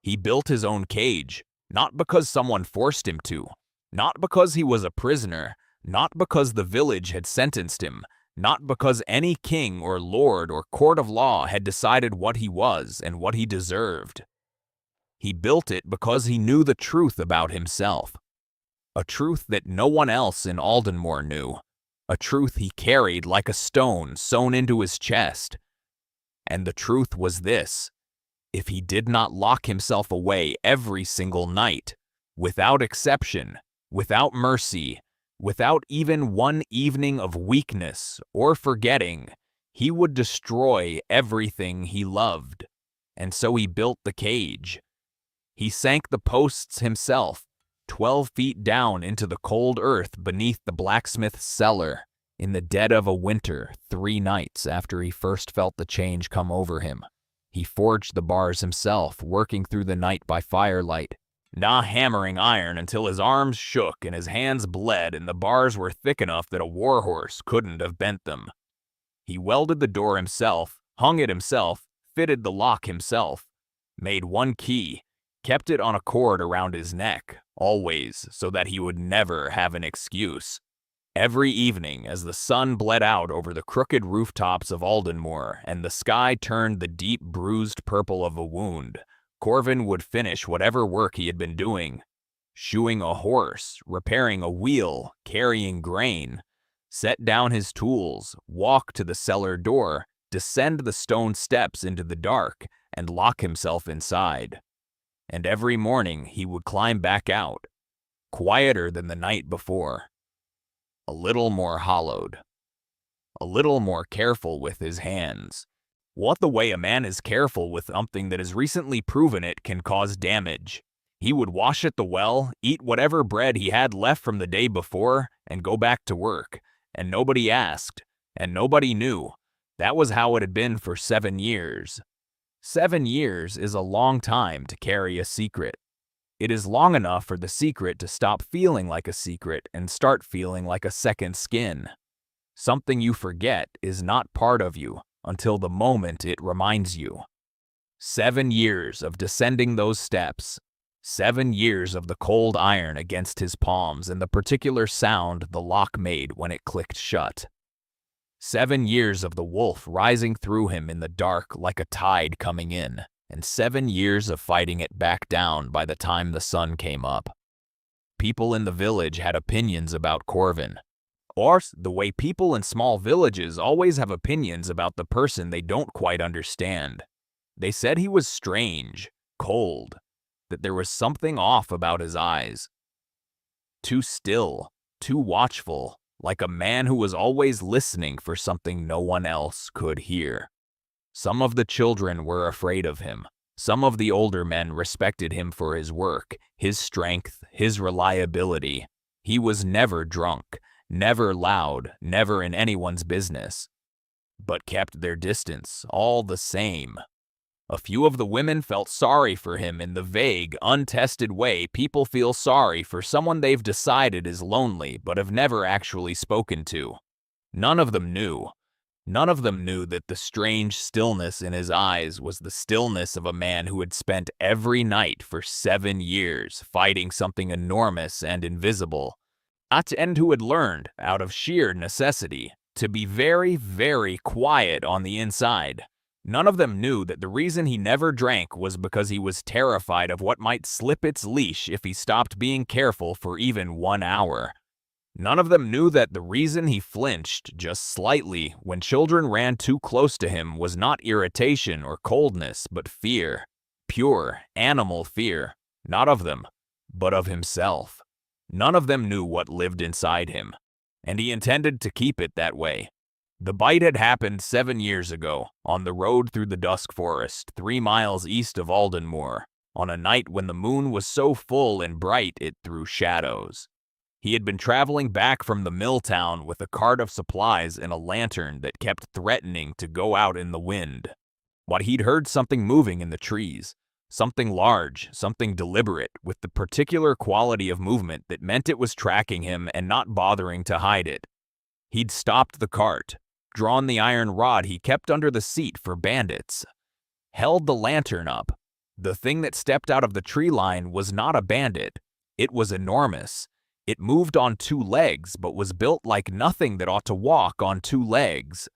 He built his own cage, not because someone forced him to, not because he was a prisoner, not because the village had sentenced him, not because any king or lord or court of law had decided what he was and what he deserved. He built it because he knew the truth about himself, a truth that no one else in Aldenmoor knew, a truth he carried like a stone sewn into his chest. And the truth was this: if he did not lock himself away every single night, without exception, without mercy, without even one evening of weakness or forgetting, he would destroy everything he loved. And so he built the cage. He sank the posts himself, 12 feet down into the cold earth beneath the blacksmith's cellar, in the dead of a winter, 3 nights after he first felt the change come over him. He forged the bars himself, working through the night by firelight, hammering iron until his arms shook and his hands bled and the bars were thick enough that a warhorse couldn't have bent them. He welded the door himself, hung it himself, fitted the lock himself, made one key, kept it on a cord around his neck, always, so that he would never have an excuse. Every evening, as the sun bled out over the crooked rooftops of Aldenmoor and the sky turned the deep bruised purple of a wound, Corvin would finish whatever work he had been doing: shoeing a horse, repairing a wheel, carrying grain, set down his tools, walk to the cellar door, descend the stone steps into the dark, and lock himself inside. And every morning he would climb back out, quieter than the night before, a little more hollowed, a little more careful with his hands. What the way a man is careful with something that has recently proven it can cause damage. He would wash at the well, eat whatever bread he had left from the day before, and go back to work. And nobody asked, and nobody knew. That was how it had been for 7 years. 7 years is a long time to carry a secret. It is long enough for the secret to stop feeling like a secret and start feeling like a second skin. Something you forget is not part of you until the moment it reminds you. 7 years of descending those steps. 7 years of the cold iron against his palms and the particular sound the lock made when it clicked shut. 7 years of the wolf rising through him in the dark like a tide coming in, and 7 years of fighting it back down by the time the sun came up. People in the village had opinions about Corvin, or the way people in small villages always have opinions about the person they don't quite understand. They said he was strange, cold, that there was something off about his eyes. Too still, too watchful, like a man who was always listening for something no one else could hear. Some of the children were afraid of him. Some of the older men respected him for his work, his strength, his reliability. He was never drunk, never loud, never in anyone's business, but kept their distance all the same. A few of the women felt sorry for him in the vague, untested way people feel sorry for someone they've decided is lonely but have never actually spoken to. None of them knew. None of them knew that the strange stillness in his eyes was the stillness of a man who had spent every night for 7 years fighting something enormous and invisible, and who had learned, out of sheer necessity, to be very, very quiet on the inside. None of them knew that the reason he never drank was because he was terrified of what might slip its leash if he stopped being careful for even 1 hour. None of them knew that the reason he flinched just slightly when children ran too close to him was not irritation or coldness, but fear. Pure, animal fear. Not of them, but of himself. None of them knew what lived inside him, and he intended to keep it that way. The bite had happened 7 years ago, on the road through the Dusk Forest, 3 miles east of Aldenmoor, on a night when the moon was so full and bright it threw shadows. He had been traveling back from the mill town with a cart of supplies and a lantern that kept threatening to go out in the wind. But he'd heard something moving in the trees, something large, something deliberate, with the particular quality of movement that meant it was tracking him and not bothering to hide it. He'd stopped the cart, drawn the iron rod he kept under the seat for bandits, held the lantern up, The thing that stepped out of the tree line was not a bandit. It was enormous. It moved on two legs, but was built like nothing that ought to walk on two legs.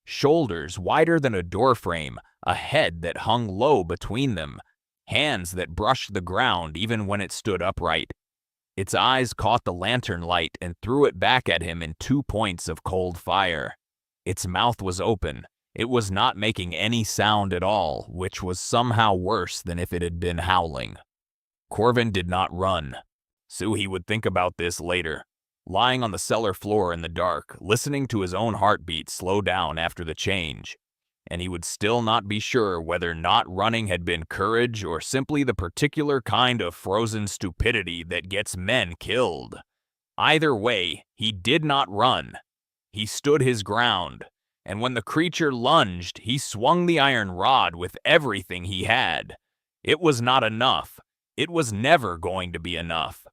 Shoulders wider than a doorframe, a head that hung low between them, hands that brushed the ground even when it stood upright. Its eyes caught the lantern light and threw it back at him in 2 points of cold fire. Its mouth was open. It was not making any sound at all, which was somehow worse than if it had been howling. Corvin did not run. Suhi would think about this later. Lying on the cellar floor in the dark, listening to his own heartbeat slow down after the change. And he would still not be sure whether not running had been courage or simply the particular kind of frozen stupidity that gets men killed. Either way, he did not run. He stood his ground, and when the creature lunged, he swung the iron rod with everything he had. It was not enough. It was never going to be enough.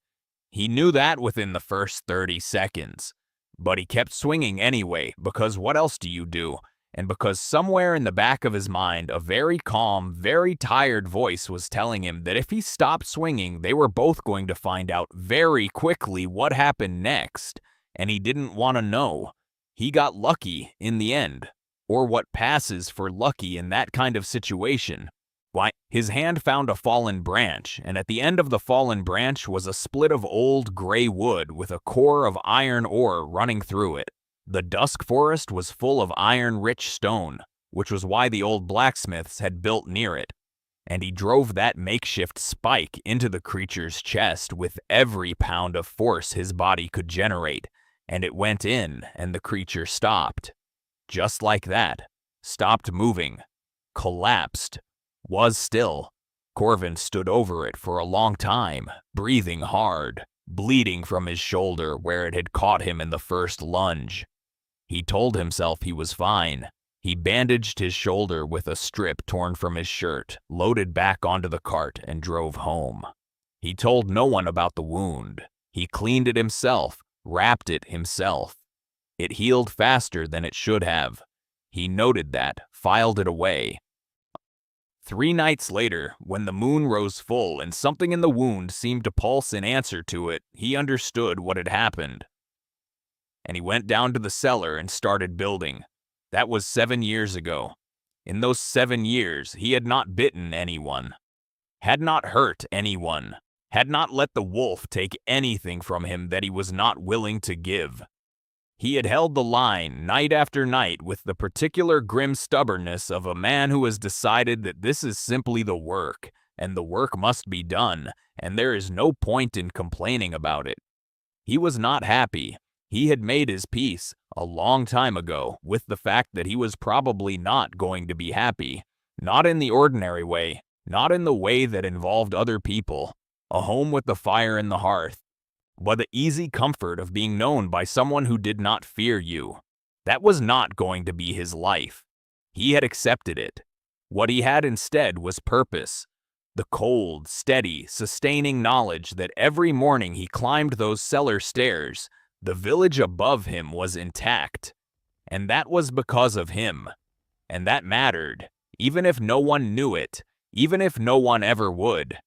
He knew that within the first 30 seconds. But he kept swinging anyway, because what else do you do? And because somewhere in the back of his mind, a very calm, very tired voice was telling him that if he stopped swinging, they were both going to find out very quickly what happened next, and he didn't want to know. He got lucky in the end, or what passes for lucky in that kind of situation. Why, his hand found a fallen branch, and at the end of the fallen branch was a split of old gray wood with a core of iron ore running through it. The Dusk Forest was full of iron-rich stone, which was why the old blacksmiths had built near it, and he drove that makeshift spike into the creature's chest with every pound of force his body could generate, and it went in, and the creature stopped. Just like that. Stopped moving. Collapsed. Was still. Corvin stood over it for a long time, breathing hard, bleeding from his shoulder where it had caught him in the first lunge. He told himself he was fine. He bandaged his shoulder with a strip torn from his shirt, loaded back onto the cart, and drove home. He told no one about the wound. He cleaned it himself, wrapped it himself. It healed faster than it should have. He noted that, filed it away. 3 nights later, when the moon rose full and something in the wound seemed to pulse in answer to it, he understood what had happened. And he went down to the cellar and started building. That was 7 years ago. In those 7 years, he had not bitten anyone, had not hurt anyone, had not let the wolf take anything from him that he was not willing to give. He had held the line night after night with the particular grim stubbornness of a man who has decided that this is simply the work, and the work must be done, and there is no point in complaining about it. He was not happy. He had made his peace a long time ago with the fact that he was probably not going to be happy. Not in the ordinary way, not in the way that involved other people, a home with the fire in the hearth, but the easy comfort of being known by someone who did not fear you. That was not going to be his life. He had accepted it. What he had instead was purpose. The cold, steady, sustaining knowledge that every morning he climbed those cellar stairs, the village above him was intact. And that was because of him. And that mattered, even if no one knew it, even if no one ever would.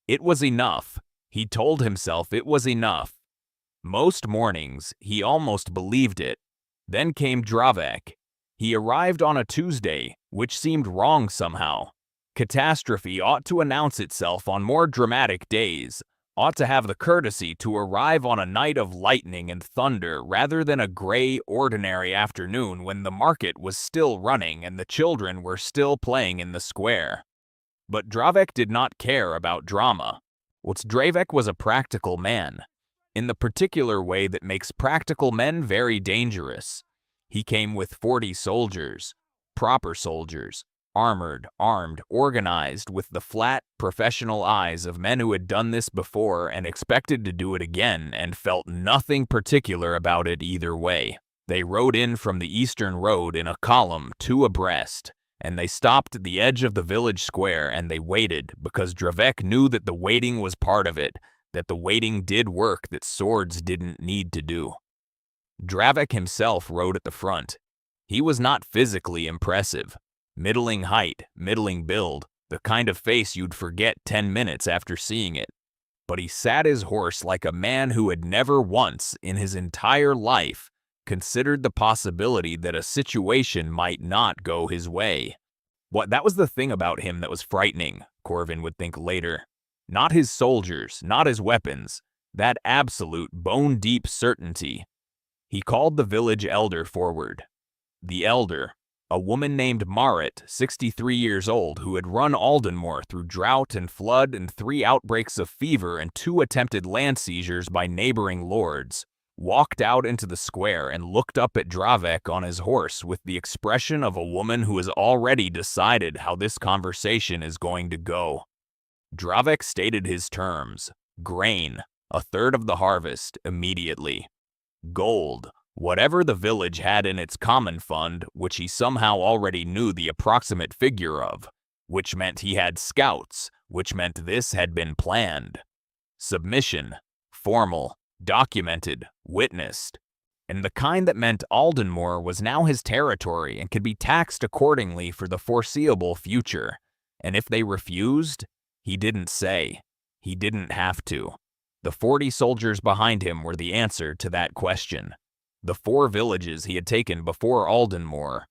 It was enough. He told himself it was enough. Most mornings, he almost believed it. Then came Dravek. He arrived on a Tuesday, which seemed wrong somehow. Catastrophe ought to announce itself on more dramatic days, ought to have the courtesy to arrive on a night of lightning and thunder rather than a gray, ordinary afternoon when the market was still running and the children were still playing in the square. But Dravek did not care about drama. Dravek was a practical man, in the particular way that makes practical men very dangerous. He came with 40 soldiers, proper soldiers, armored, armed, organized, with the flat, professional eyes of men who had done this before and expected to do it again and felt nothing particular about it either way. They rode in from the eastern road in a column 2 abreast, and they stopped at the edge of the village square and they waited because Dravek knew that the waiting was part of it, that the waiting did work that swords didn't need to do. Dravek himself rode at the front. He was not physically impressive. Middling height, middling build, the kind of face you'd forget 10 minutes after seeing it. But he sat his horse like a man who had never once in his entire life considered the possibility that a situation might not go his way. That was the thing about him that was frightening, Corvin would think later. Not his soldiers, not his weapons, that absolute bone-deep certainty. He called the village elder forward. The elder, a woman named Marit, 63 years old, who had run Aldenmoor through drought and flood and 3 outbreaks of fever and 2 attempted land seizures by neighboring lords, walked out into the square and looked up at Dravek on his horse with the expression of a woman who has already decided how this conversation is going to go. Dravek stated his terms: grain, 1/3 of the harvest, immediately. Gold, whatever the village had in its common fund, which he somehow already knew the approximate figure of, which meant he had scouts, which meant this had been planned. Submission, formal, documented, witnessed. And the kind that meant Aldenmoor was now his territory and could be taxed accordingly for the foreseeable future. And if they refused, he didn't say. He didn't have to. The 40 soldiers behind him were the answer to that question. The 4 villages he had taken before Aldenmoor,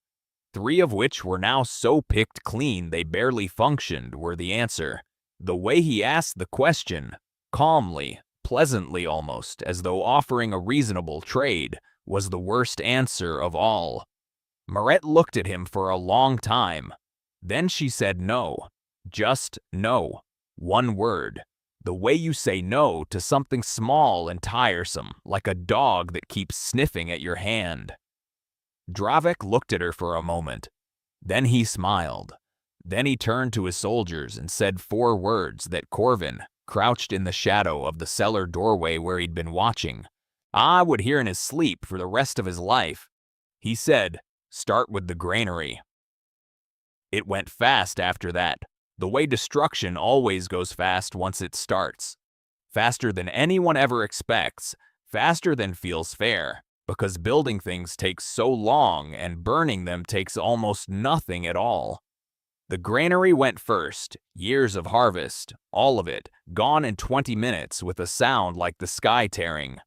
3 of which were now so picked clean they barely functioned, were the answer. The way he asked the question, calmly, pleasantly almost, as though offering a reasonable trade, was the worst answer of all. Maret looked at him for a long time. Then she said no. Just no. One word. The way you say no to something small and tiresome, like a dog that keeps sniffing at your hand. Dravek looked at her for a moment. Then he smiled. Then he turned to his soldiers and said 4 words that Corvin, crouched in the shadow of the cellar doorway where he'd been watching, would hear in his sleep for the rest of his life. He said, "Start with the granary." It went fast after that. The way destruction always goes fast once it starts. Faster than anyone ever expects, faster than feels fair, because building things takes so long and burning them takes almost nothing at all. The granary went first, years of harvest, all of it, gone in 20 minutes with a sound like the sky tearing.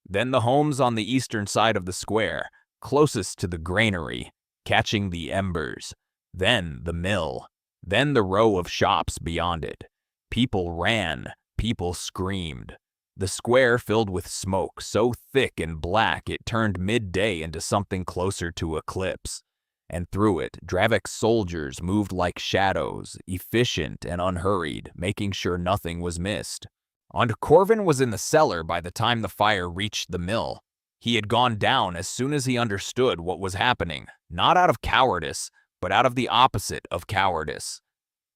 Then the homes on the eastern side of the square, closest to the granary, catching the embers. Then the mill. Then the row of shops beyond it. People ran, people screamed. The square filled with smoke so thick and black it turned midday into something closer to eclipse. And through it, Dravek's soldiers moved like shadows, efficient and unhurried, making sure nothing was missed. And Corvin was in the cellar by the time the fire reached the mill. He had gone down as soon as he understood what was happening, not out of cowardice, but out of the opposite of cowardice.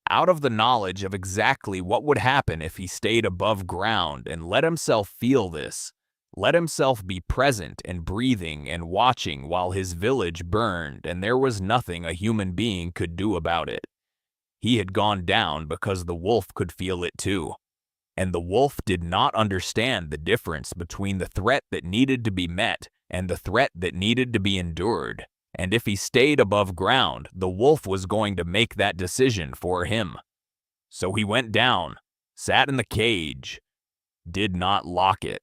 Out of the knowledge of exactly what would happen if he stayed above ground and let himself feel this. Let himself be present and breathing and watching while his village burned and there was nothing a human being could do about it. He had gone down because the wolf could feel it too. And the wolf did not understand the difference between the threat that needed to be met and the threat that needed to be endured. And if he stayed above ground, the wolf was going to make that decision for him. So he went down, sat in the cage, did not lock it.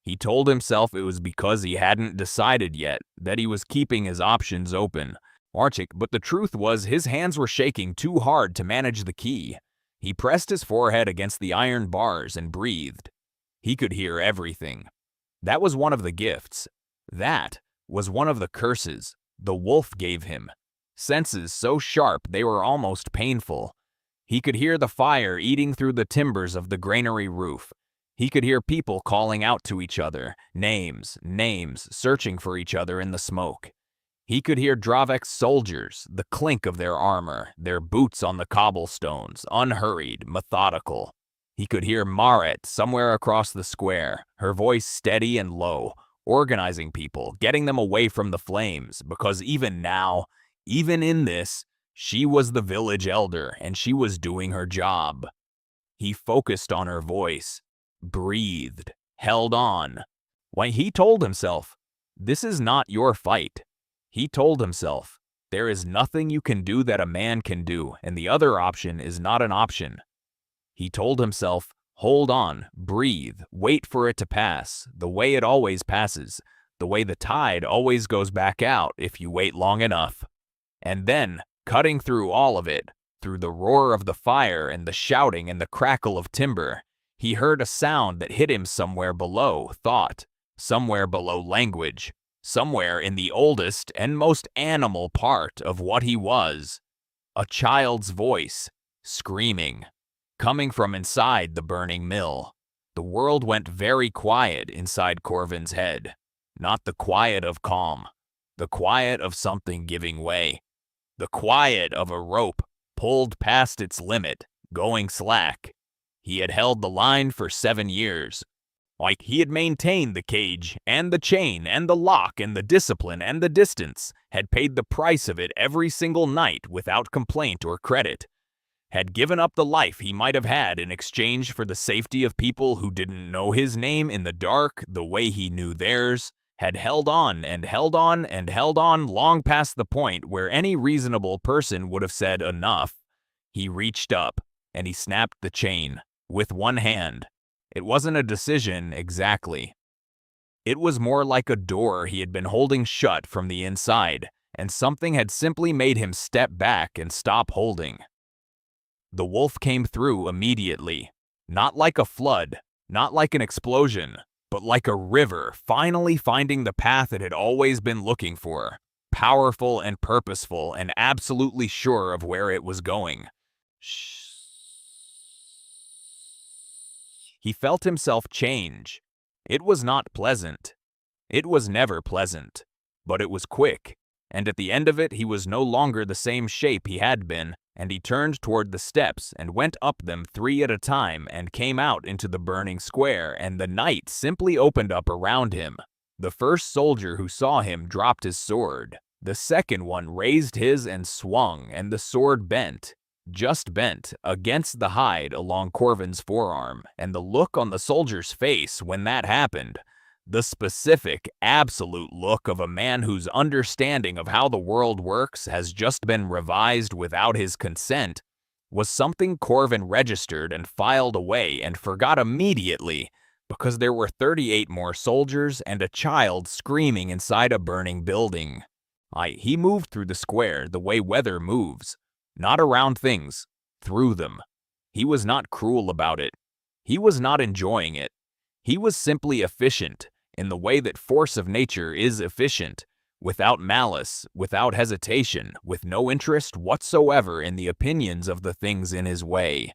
He told himself it was because he hadn't decided yet, that he was keeping his options open. But the truth was his hands were shaking too hard to manage the key. He pressed his forehead against the iron bars and breathed. He could hear everything. That was one of the gifts. That was one of the curses the wolf gave him. Senses so sharp they were almost painful. He could hear the fire eating through the timbers of the granary roof. He could hear people calling out to each other, names, searching for each other in the smoke. He could hear Dravek's soldiers, the clink of their armor, their boots on the cobblestones, unhurried, methodical. He could hear Marit somewhere across the square, her voice steady and low, organizing people, getting them away from the flames, because even now, even in this, she was the village elder and she was doing her job. He focused on her voice, breathed, held on. Why, he told himself, this is not your fight. He told himself, There is nothing you can do that a man can do, and the other option is not an option. He told himself, hold on, breathe, wait for it to pass, the way it always passes, the way the tide always goes back out if you wait long enough. And then, cutting through all of it, through the roar of the fire and the shouting and the crackle of timber, he heard a sound that hit him somewhere below thought, somewhere below language, somewhere in the oldest and most animal part of what he was. A child's voice, screaming, coming from inside the burning mill. The world went very quiet inside Corvin's head. Not the quiet of calm, the quiet of something giving way. The quiet of a rope pulled past its limit, going slack. He had held the line for 7 years. Like he had maintained the cage, and the chain, and the lock, and the discipline, and the distance, had paid the price of it every single night without complaint or credit, had given up the life he might have had in exchange for the safety of people who didn't know his name in the dark the way he knew theirs, had held on and held on and held on long past the point where any reasonable person would have said enough. He reached up, and he snapped the chain, with one hand. It wasn't a decision exactly. It was more like a door he had been holding shut from the inside, and something had simply made him step back and stop holding. The wolf came through immediately, not like a flood, not like an explosion, but like a river finally finding the path it had always been looking for, powerful and purposeful and absolutely sure of where it was going. Shh. He felt himself change. It was not pleasant. It was never pleasant, but it was quick, and at the end of it he was no longer the same shape he had been, and he turned toward the steps and went up them 3 at a time and came out into the burning square, and the night simply opened up around him. The first soldier who saw him dropped his sword. The second one raised his and swung, and the sword bent. Just bent, against the hide along Corvin's forearm, and the look on the soldier's face when that happened, the specific, absolute look of a man whose understanding of how the world works has just been revised without his consent, was something Corvin registered and filed away and forgot immediately, because there were 38 more soldiers and a child screaming inside a burning building. He moved through the square the way weather moves. Not around things, through them. He was not cruel about it. He was not enjoying it. He was simply efficient, in the way that force of nature is efficient, without malice, without hesitation, with no interest whatsoever in the opinions of the things in his way.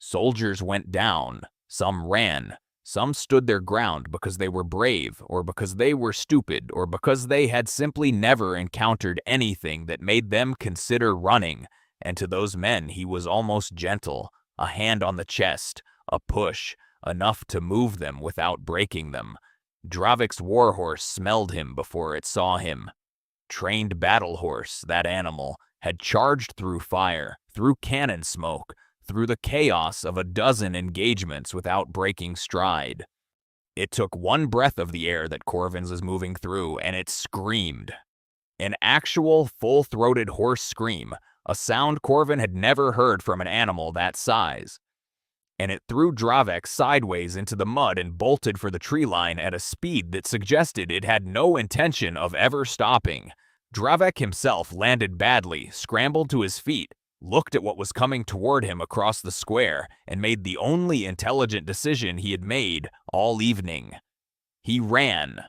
Soldiers went down, some ran, some stood their ground because they were brave, or because they were stupid, or because they had simply never encountered anything that made them consider running. And to those men he was almost gentle, a hand on the chest, a push, enough to move them without breaking them. Dravek's warhorse smelled him before it saw him. Trained battle horse, that animal, had charged through fire, through cannon smoke, through the chaos of a dozen engagements without breaking stride. It took one breath of the air that Corvin's was moving through, and it screamed. An actual, full-throated horse scream, a sound Corvin had never heard from an animal that size. And it threw Dravek sideways into the mud and bolted for the tree line at a speed that suggested it had no intention of ever stopping. Dravek himself landed badly, scrambled to his feet, looked at what was coming toward him across the square, and made the only intelligent decision he had made all evening. He ran.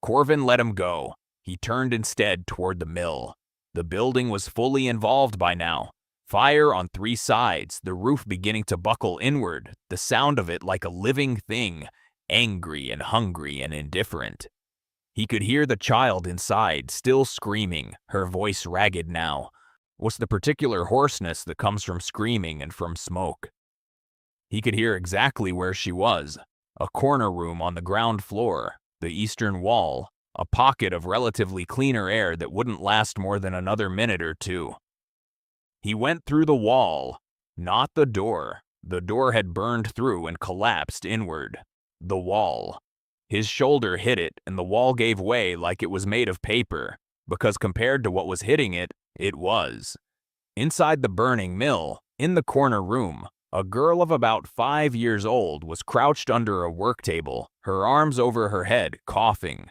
Corvin let him go. He turned instead toward the mill. The building was fully involved by now. Fire on 3 sides, the roof beginning to buckle inward, the sound of it like a living thing, angry and hungry and indifferent. He could hear the child inside, still screaming, her voice ragged now. What's the particular hoarseness that comes from screaming and from smoke? He could hear exactly where she was. A corner room on the ground floor, the eastern wall, a pocket of relatively cleaner air that wouldn't last more than another minute or 2. He went through the wall, not the door. The door had burned through and collapsed inward. The wall. His shoulder hit it, and the wall gave way like it was made of paper. because compared to what was hitting it, it was. Inside the burning mill, in the corner room, a girl of about 5 years old was crouched under a work table, her arms over her head, coughing.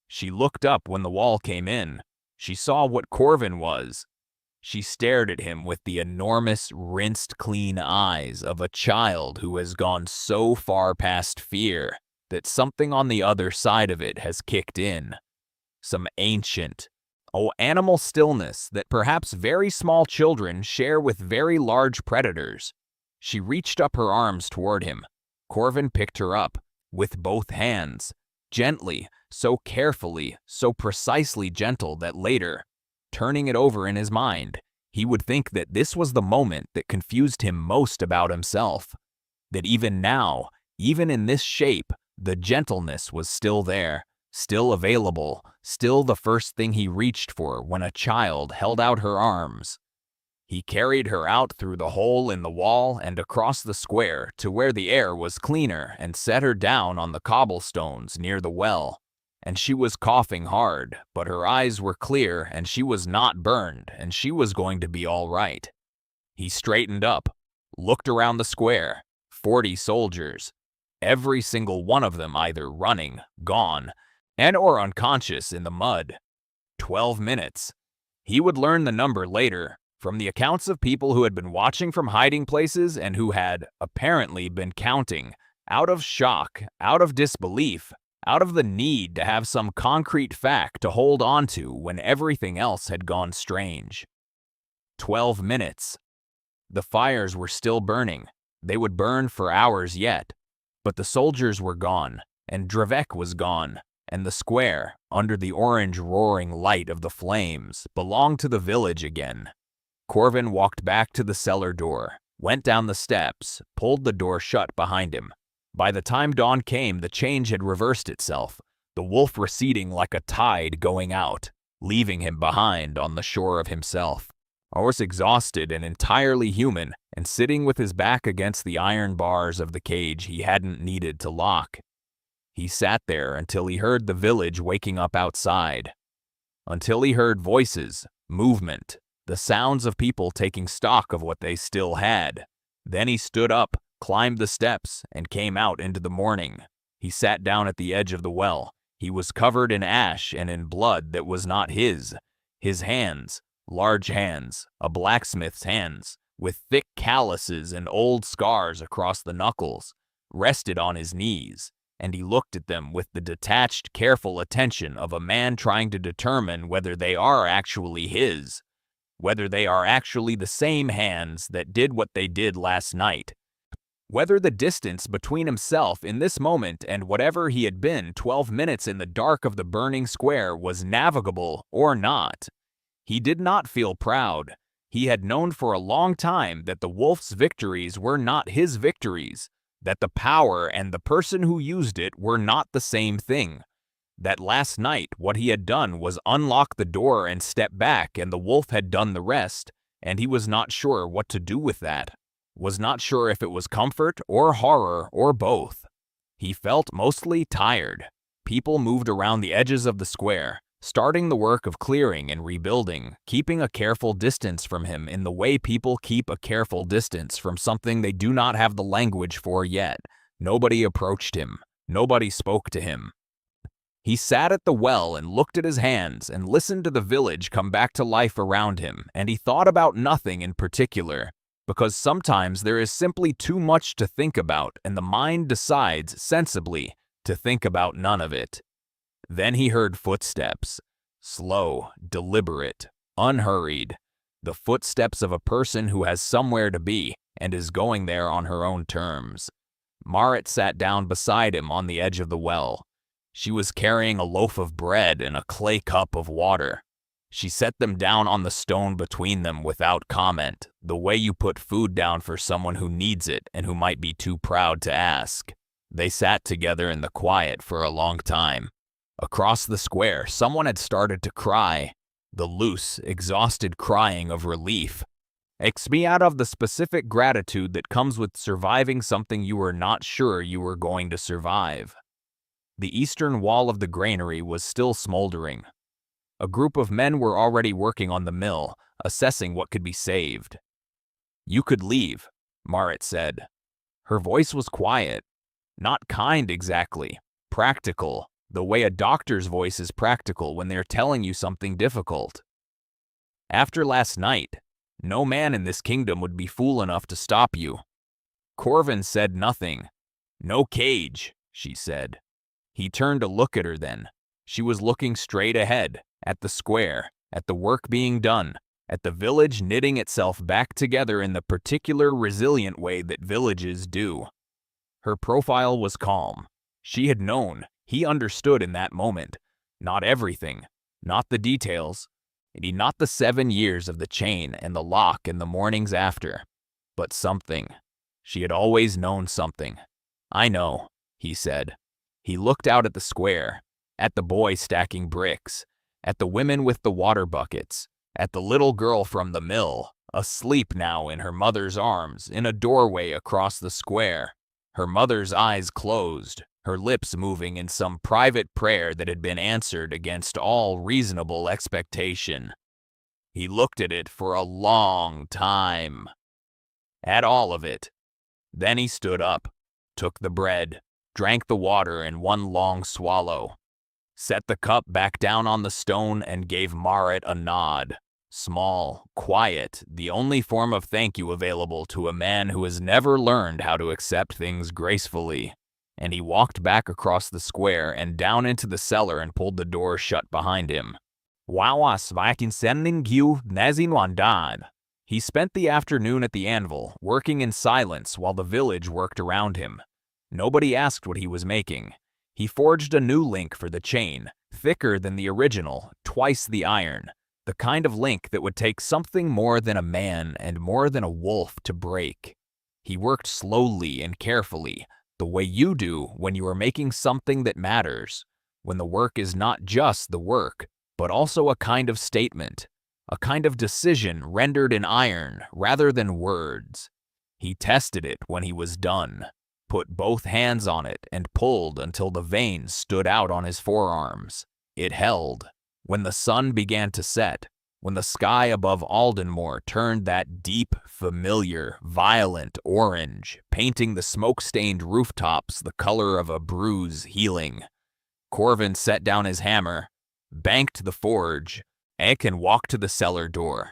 She looked up when the wall came in. She saw what Corvin was. She stared at him with the enormous, rinsed-clean eyes of a child who has gone so far past fear that something on the other side of it has kicked in. Some ancient, animal stillness that perhaps very small children share with very large predators. She reached up her arms toward him. Corvin picked her up, with both hands, gently, so carefully, so precisely gentle that later, turning it over in his mind, he would think that this was the moment that confused him most about himself. That even now, even in this shape, the gentleness was still there, still available, still the first thing he reached for when a child held out her arms. He carried her out through the hole in the wall and across the square to where the air was cleaner and set her down on the cobblestones near the well. And she was coughing hard, but her eyes were clear and she was not burned and she was going to be all right. He straightened up, looked around the square, 40 soldiers, every single one of them either running, gone, and/or unconscious in the mud. 12 minutes. He would learn the number later, from the accounts of people who had been watching from hiding places and who had, apparently, been counting, out of shock, out of disbelief, out of the need to have some concrete fact to hold on to when everything else had gone strange. 12 minutes. The fires were still burning. They would burn for hours yet. But the soldiers were gone, and Dravek was gone, and the square, under the orange roaring light of the flames, belonged to the village again. Corvin walked back to the cellar door, went down the steps, pulled the door shut behind him. By the time dawn came, the change had reversed itself, the wolf receding like a tide going out, leaving him behind on the shore of himself. Horse exhausted and entirely human, and sitting with his back against the iron bars of the cage he hadn't needed to lock. He sat there until he heard the village waking up outside. Until he heard voices, movement, the sounds of people taking stock of what they still had. Then he stood up, climbed the steps, and came out into the morning. He sat down at the edge of the well. He was covered in ash and in blood that was not his. His hands, large hands, a blacksmith's hands, with thick calluses and old scars across the knuckles, rested on his knees, and he looked at them with the detached, careful attention of a man trying to determine whether they are actually his, whether they are actually the same hands that did what they did last night, whether the distance between himself in this moment and whatever he had been 12 minutes in the dark of the burning square was navigable or not. He did not feel proud. He had known for a long time that the wolf's victories were not his victories, that the power and the person who used it were not the same thing, that last night what he had done was unlock the door and step back and the wolf had done the rest, and he was not sure what to do with that, was not sure if it was comfort or horror or both. He felt mostly tired. People moved around the edges of the square, starting the work of clearing and rebuilding, keeping a careful distance from him in the way people keep a careful distance from something they do not have the language for yet. Nobody approached him. Nobody spoke to him. He sat at the well and looked at his hands and listened to the village come back to life around him, and he thought about nothing in particular, because sometimes there is simply too much to think about and the mind decides, sensibly, to think about none of it. Then he heard footsteps, slow, deliberate, unhurried, the footsteps of a person who has somewhere to be and is going there on her own terms. Marit sat down beside him on the edge of the well. She was carrying a loaf of bread and a clay cup of water. She set them down on the stone between them without comment, the way you put food down for someone who needs it and who might be too proud to ask. They sat together in the quiet for a long time. Across the square, someone had started to cry, the loose, exhausted crying of relief. Me out of the specific gratitude that comes with surviving something you were not sure you were going to survive. The eastern wall of the granary was still smoldering. A group of men were already working on the mill, assessing what could be saved. "You could leave," Marit said. Her voice was quiet. Not kind exactly. Practical, the way a doctor's voice is practical when they're telling you something difficult. "After last night, no man in this kingdom would be fool enough to stop you." Corvin said nothing. "No cage," she said. He turned to look at her then. She was looking straight ahead, at the square, at the work being done, at the village knitting itself back together in the particular resilient way that villages do. Her profile was calm. She had known, he understood in that moment. Not everything, not the details, maybe not the 7 years of the chain and the lock and the mornings after, but something. She had always known something. "I know," he said. He looked out at the square, at the boy stacking bricks, at the women with the water buckets, at the little girl from the mill, asleep now in her mother's arms in a doorway across the square, her mother's eyes closed, her lips moving in some private prayer that had been answered against all reasonable expectation. He looked at it for a long time. At all of it. Then he stood up, took the bread, drank the water in one long swallow, set the cup back down on the stone and gave Marit a nod. Small, quiet, the only form of thank you available to a man who has never learned how to accept things gracefully. And he walked back across the square and down into the cellar and pulled the door shut behind him. He spent the afternoon at the anvil, working in silence while the village worked around him. Nobody asked what he was making. He forged a new link for the chain, thicker than the original, twice the iron, the kind of link that would take something more than a man and more than a wolf to break. He worked slowly and carefully, the way you do when you are making something that matters, when the work is not just the work, but also a kind of statement, a kind of decision rendered in iron rather than words. He tested it when he was done, put both hands on it and pulled until the veins stood out on his forearms. It held. When the sun began to set, when the sky above Aldenmoor turned that deep, familiar, violent orange, painting the smoke-stained rooftops the color of a bruise healing, Corvin set down his hammer, banked the forge, and walked to the cellar door.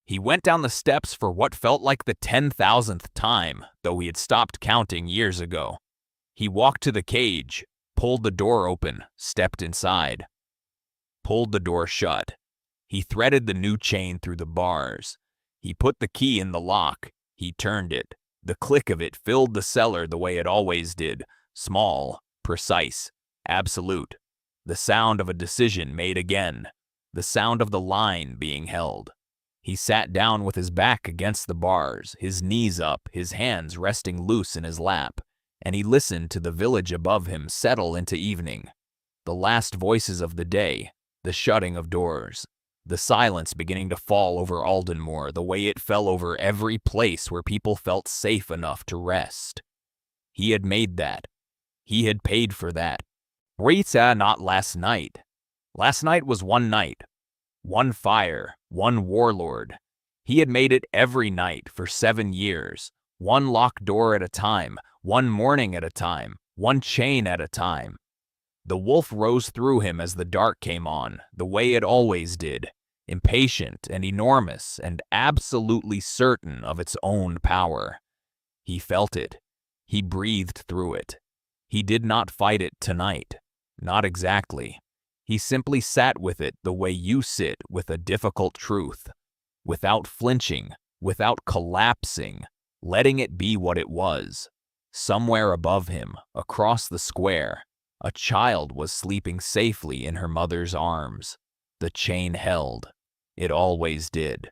He went down the steps for what felt like the 10,000th time, though he had stopped counting years ago. He walked to the cage, pulled the door open, stepped inside. Pulled the door shut. He threaded the new chain through the bars. He put the key in the lock. He turned it. The click of it filled the cellar the way it always did, small, precise, absolute. The sound of a decision made again. The sound of the line being held. He sat down with his back against the bars, his knees up, his hands resting loose in his lap, and he listened to the village above him settle into evening. The last voices of the day, the shutting of doors, the silence beginning to fall over Aldenmoor the way it fell over every place where people felt safe enough to rest. He had made that. He had paid for that. Rita, not last night. Last night was one night. One fire, one warlord. He had made it every night for 7 years, one locked door at a time, one morning at a time, one chain at a time. The wolf rose through him as the dark came on, the way it always did, impatient and enormous and absolutely certain of its own power. He felt it. He breathed through it. He did not fight it tonight. Not exactly. He simply sat with it the way you sit with a difficult truth, without flinching, without collapsing, letting it be what it was. Somewhere above him, across the square, a child was sleeping safely in her mother's arms. The chain held. It always did.